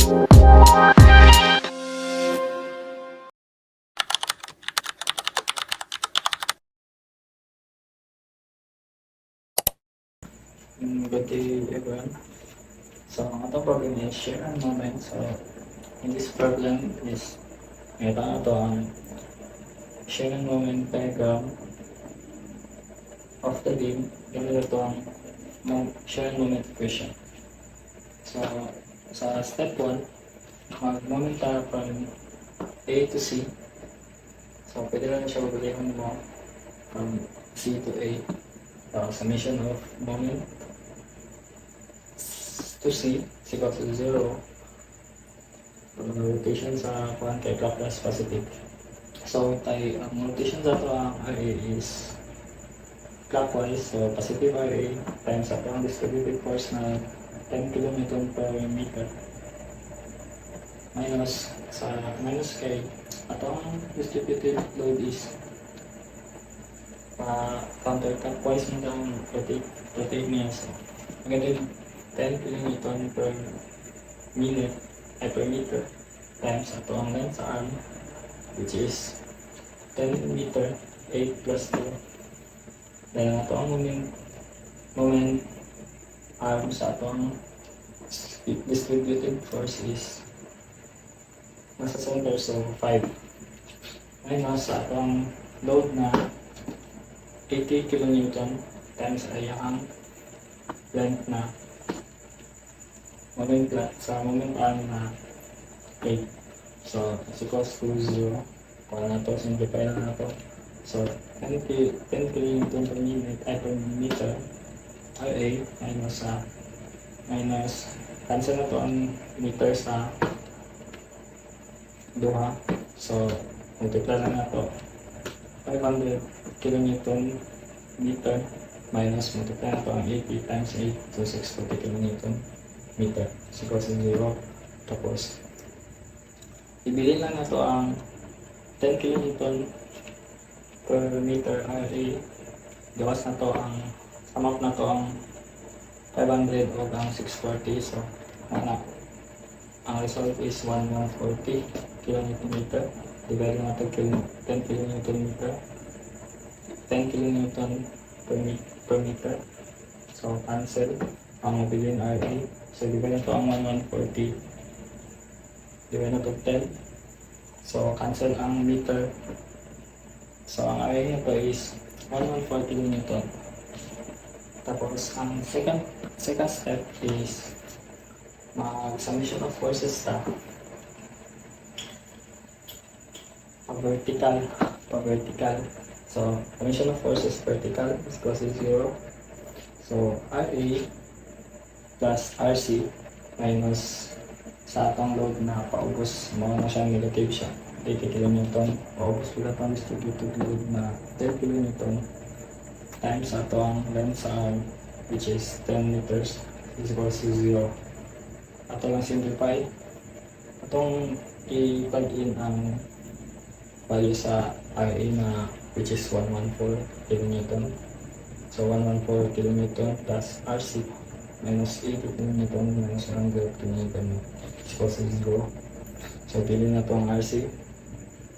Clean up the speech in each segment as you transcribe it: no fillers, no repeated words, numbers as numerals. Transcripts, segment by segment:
Good day everyone. So ang atong problem is share and moment. So in this problem is ito na to ang share and moment diagram of the game. Ganito to ang share and moment equation. So sa step 1, mag-moment tayo from A to C. So pwede lang siya babalikan mo from C to A. Summation of moment to C is equal to 0. Rotation sa anti-clockwise positive. So ang rotation sa ito ang RA is clockwise. So positive RA times ang distributed force na 10 km per meter minus K. At ang distributed load is counterclockwise mo ang rotate niya. So magaling 10 km per minute per meter times ato ang length sa arm, which is 10 meter 8 plus 2. Then ato ang moment arm sa ato ang distributed force is nasa center, so 5. Ngayon sa ato ang load na 80 kN times ang length na moment arm na 8. So it's equals to 0. Kung na ito, simplify na ito. So 10 kN per minute per meter RA minus cancel na ito ang meter sa duha. So multiply lang na ito 500 kN meter minus multiply na ito ang 80 times 8, so 640 kN meter is equals to 0. Tapos ibilin lang na ito ang 10 kN per meter RA. Gawas na ito ang amount na ito ang 500 o ang 640. So ang result is 1140 kN meter. Divide na ito 10 kN meter, 10 kN per meter. So cancel ang mabilin RA. So divide na ito ang 1140, divide na ito 10. So cancel ang meter. So ang RA nito is 1140 Newton. Tapos ang second step is mag-summation of forces pa vertical. So summation of forces vertical is equal to 0. So RA plus RC minus sa atong load na paubos mo na siya negative siya 80 kN, paubos pila itong distributed load na 10 kN times atong length sa arm, which is 10 meters, is equal to 0. Ato lang simplify, atong i-plug-in ang value sa RA na which is 114 kN. So 114 kN plus RC minus 80 kN minus 100 kN is equal to 0. So pili na ito ang RC,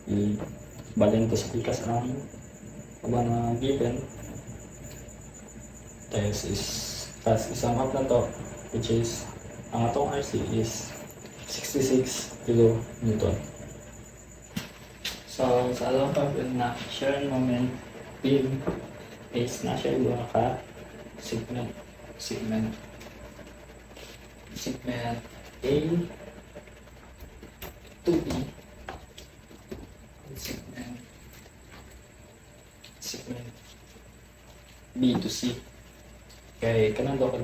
i-balin ito sa pikas ang mga given, tapos isang up na to, which is ang atong RC is 66 kN. So sa along problem na share and moment beam is na siya yung ka segment A to B, segment B to C. Kaya kanang daw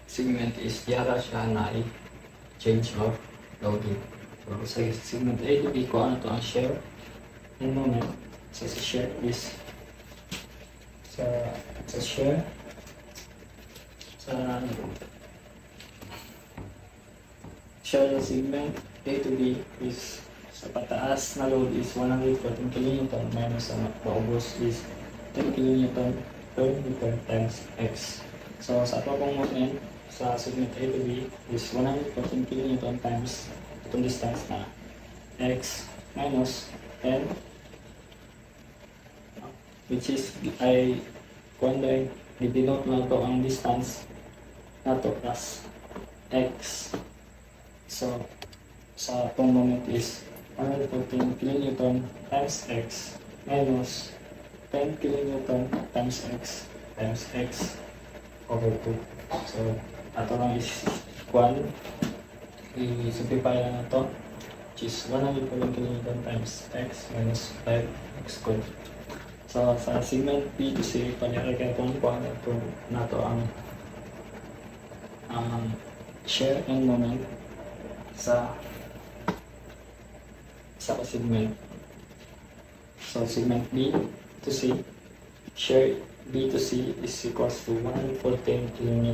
segment is yara siya na change of loading. So sa segment A to B ko ano to ang share and moment. So sa share is sa share ng segment A to B is sa pataas na load is 114 kN minus ang paubos is 10 kN per meter times X. So sa ato pong moment sa segment A to B is 114 kN times itong distance na x minus 10, which is ay kung ay i-denote na ito ang distance na ito plus x. So sa itong moment is 114 kN times x minus 10 kN times x over 2. So ato lang is 1, i-simplify lang na ito, which is 114 kN times x minus 5x squared. So sa segment B to C, panilagay itong kuha na ito ang share and moment sa segment. So segment B to C, share B to C is equals to 114 kN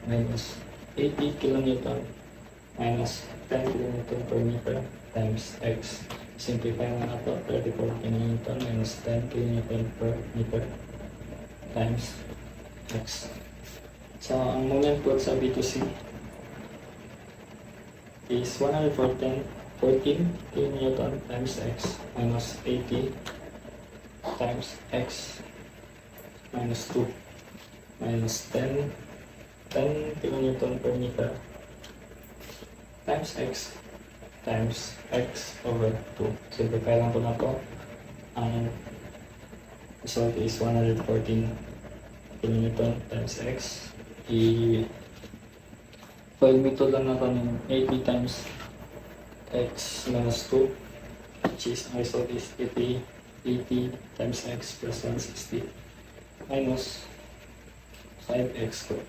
minus 80 kN minus 10 kN per meter times x. Simplify na ito, 34 kN minus 10 kN per meter times x. So ang moment po sa B to C is 114 kN times x minus 80 times x minus 2 minus 10 kN per meter times x over 2. Simplify lang po na ito. Ang result is 114 kN times x. I-method lang natin yung 80 times x minus 2, which is ang result is 80 times x plus 160 minus 5x squared.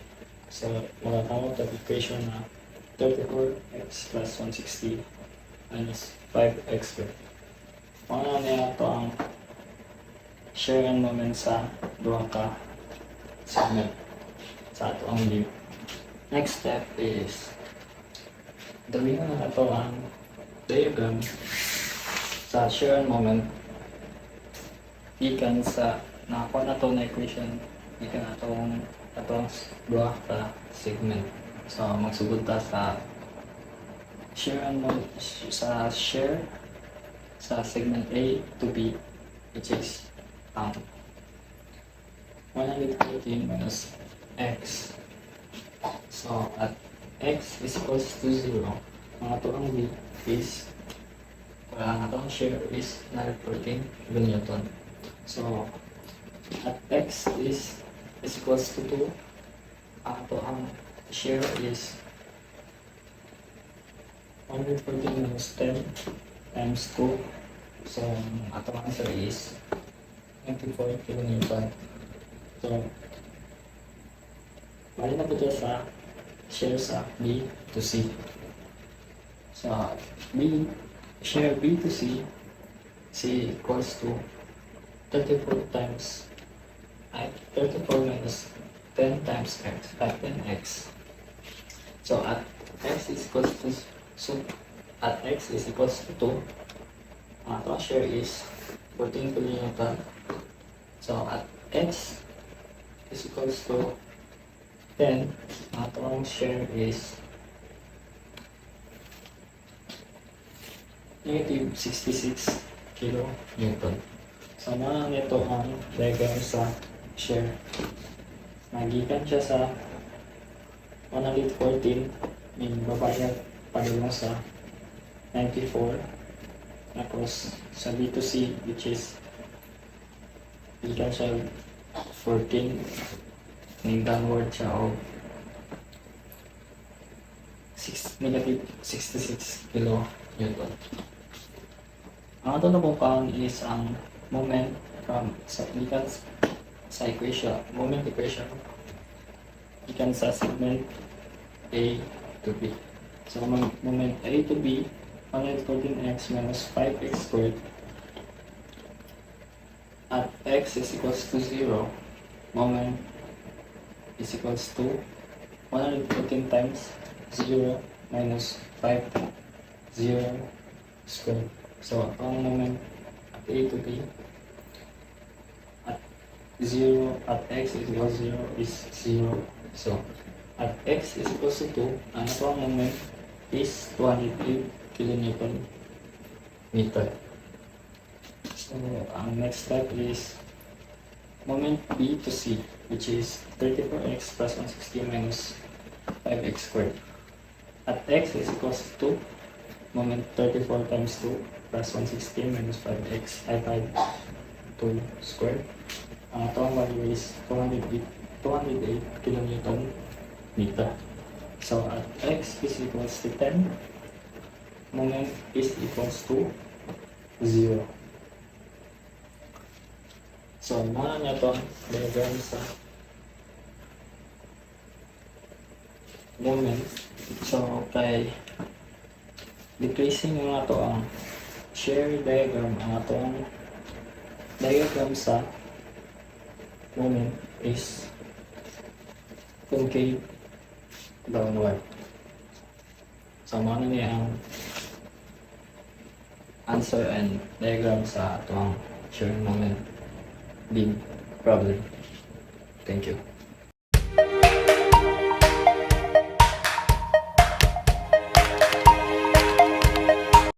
So makakawag ang equation na 34x plus 160 minus 5x squared. Ano na ito ang share and moment sa duha ka segment sa ato ang view. Next step is gawin na ito ang diagram sa share and moment ikan sa nakakuha na ito na equation ikan na itong duha ka segment. So magsugod ta sa share and moment sa share sa segment A to B, which is 114 minus x. So at x is equals to 0, ang atong B is ang atong share is 114 kN. So at x is equals to 2, ang share is 114 minus 10 times 2. So atong answer is 24 kN. So bali na po sa share sa B to C. So share B to C, C equals to 34 minus 10 times x, 10x. So at x is equals to 2, our share is 14 kN. So at x is equals to 10, our share is negative 66 kN. So na nito ang diagram sa share. Nagikan siya sa 114, may babayad padulong sa 94, tapos sa B to C, which is gikan siya 14, may downward siya of negative 66 kN. Ang ato na pong is ang moment from sa gikan sa equation, moment equation gikan sa segment A to B. So moment A to B, 114x minus 5x squared at x is equals to 0, moment is equals to 114 times 0 minus 5, 0 squared. So ang moment at A to B at 0 at x is equals 0 is 0. So At x is equals to 2, ang ito ang moment is 208 kilonewton meter. So, ang next step is moment B to C, which is 34x plus 160 minus 5x squared. At x is equals to 2, moment 34 times 2 plus 160 minus 5x, ay 5 2 squared. Ang ito ang value is 208 kilonewton meter. So, at x is equals to 10, moment is equals to 0. So, mga nyo itong diagram sa moment. So, kay decreasing nga ito ang shear diagram, ang itong diagram sa moment is concave downward. So, ano niya ang answer and diagram sa itong shear moment beam problem. Thank you.